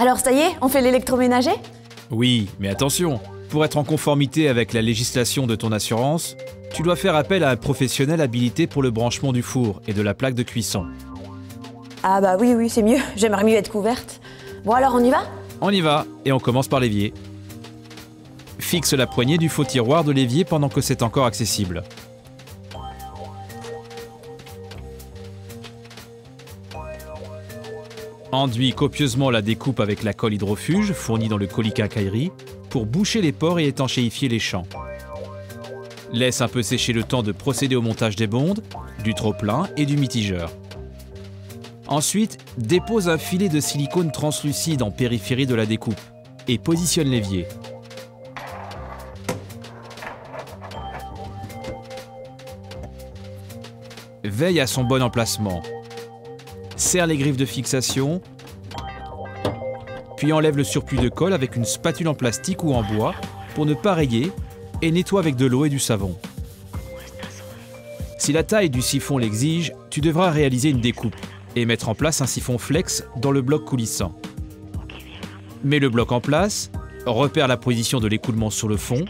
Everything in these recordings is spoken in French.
Alors ça y est, on fait l'électroménager? Oui, mais attention, pour être en conformité avec la législation de ton assurance, tu dois faire appel à un professionnel habilité pour le branchement du four et de la plaque de cuisson. Ah bah oui, c'est mieux. J'aimerais mieux être couverte. Bon alors, on y va? On y va, et on commence par l'évier. Fixe la poignée du faux tiroir de l'évier pendant que c'est encore accessible. Enduis copieusement la découpe avec la colle hydrofuge fournie dans le colis quincaillerie pour boucher les pores et étanchéifier les champs. Laisse un peu sécher le temps de procéder au montage des bondes, du trop-plein et du mitigeur. Ensuite, dépose un filet de silicone translucide en périphérie de la découpe et positionne l'évier. Veille à son bon emplacement. Serre les griffes de fixation, puis enlève le surplus de colle avec une spatule en plastique ou en bois pour ne pas rayer et nettoie avec de l'eau et du savon. Si la taille du siphon l'exige, tu devras réaliser une découpe et mettre en place un siphon flex dans le bloc coulissant. Mets le bloc en place, repère la position de l'écoulement sur le fond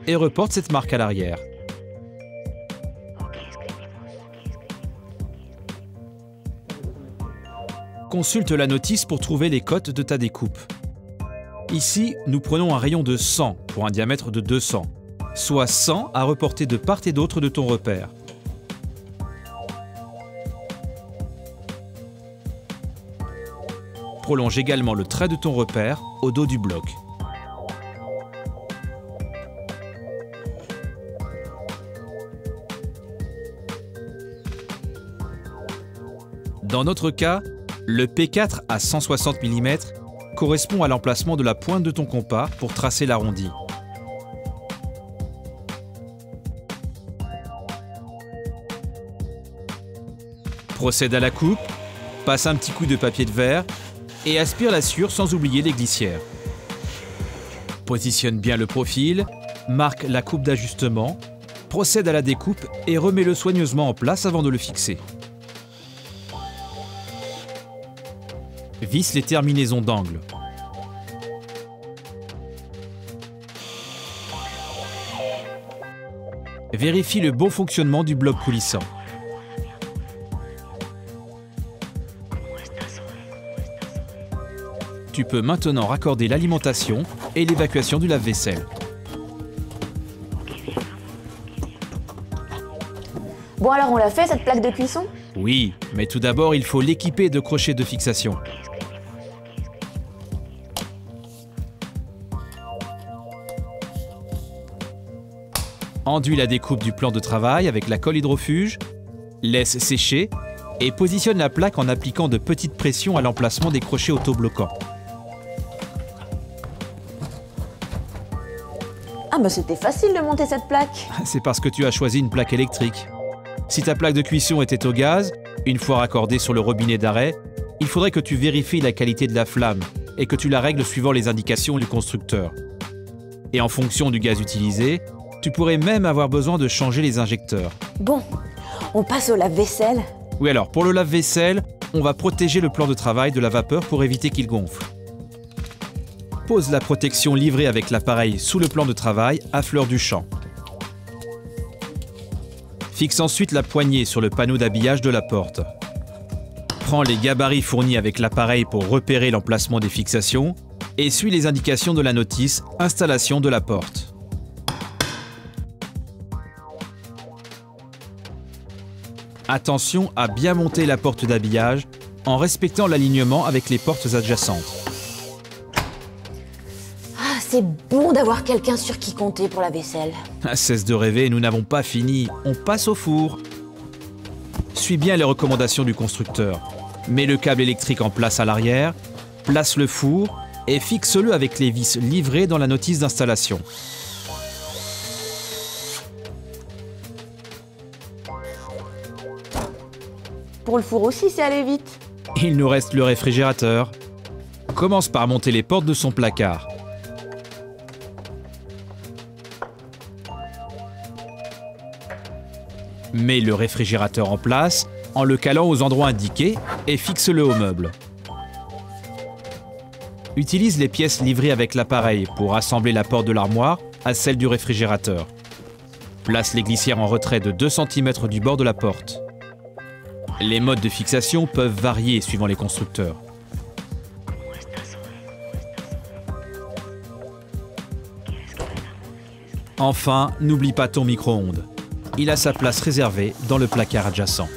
et reporte cette marque à l'arrière. Consulte la notice pour trouver les cotes de ta découpe. Ici, nous prenons un rayon de 100 pour un diamètre de 200, soit 100 à reporter de part et d'autre de ton repère. Prolonge également le trait de ton repère au dos du bloc. Dans notre cas, le P4 à 160 mm correspond à l'emplacement de la pointe de ton compas pour tracer l'arrondi. Procède à la coupe, passe un petit coup de papier de verre et aspire la sciure sans oublier les glissières. Positionne bien le profil, marque la coupe d'ajustement, procède à la découpe et remets-le soigneusement en place avant de le fixer. Visse les terminaisons d'angle. Vérifie le bon fonctionnement du bloc coulissant. Tu peux maintenant raccorder l'alimentation et l'évacuation du lave-vaisselle. Bon alors, on l'a fait cette plaque de cuisson? Oui, mais tout d'abord, il faut l'équiper de crochets de fixation. Enduis la découpe du plan de travail avec la colle hydrofuge, laisse sécher et positionne la plaque en appliquant de petites pressions à l'emplacement des crochets autobloquants. Ah bah c'était facile de monter cette plaque. C'est parce que tu as choisi une plaque électrique. Si ta plaque de cuisson était au gaz, une fois raccordée sur le robinet d'arrêt, il faudrait que tu vérifies la qualité de la flamme et que tu la règles suivant les indications du constructeur. Et en fonction du gaz utilisé, tu pourrais même avoir besoin de changer les injecteurs. Bon, on passe au lave-vaisselle. Oui, alors pour le lave-vaisselle, on va protéger le plan de travail de la vapeur pour éviter qu'il gonfle. Pose la protection livrée avec l'appareil sous le plan de travail à fleur du champ. Fixe ensuite la poignée sur le panneau d'habillage de la porte. Prends les gabarits fournis avec l'appareil pour repérer l'emplacement des fixations et suis les indications de la notice « Installation de la porte ». Attention à bien monter la porte d'habillage en respectant l'alignement avec les portes adjacentes. Ah, c'est bon d'avoir quelqu'un sur qui compter pour la vaisselle. Cesse de rêver, nous n'avons pas fini, on passe au four. Suis bien les recommandations du constructeur. Mets le câble électrique en place à l'arrière, place le four et fixe-le avec les vis livrées dans la notice d'installation. Pour le four aussi, c'est aller vite. Il nous reste le réfrigérateur. Commence par monter les portes de son placard. Mets le réfrigérateur en place en le calant aux endroits indiqués et fixe-le au meuble. Utilise les pièces livrées avec l'appareil pour assembler la porte de l'armoire à celle du réfrigérateur. Place les glissières en retrait de 2 cm du bord de la porte. Les modes de fixation peuvent varier suivant les constructeurs. Enfin, n'oublie pas ton micro-ondes. Il a sa place réservée dans le placard adjacent.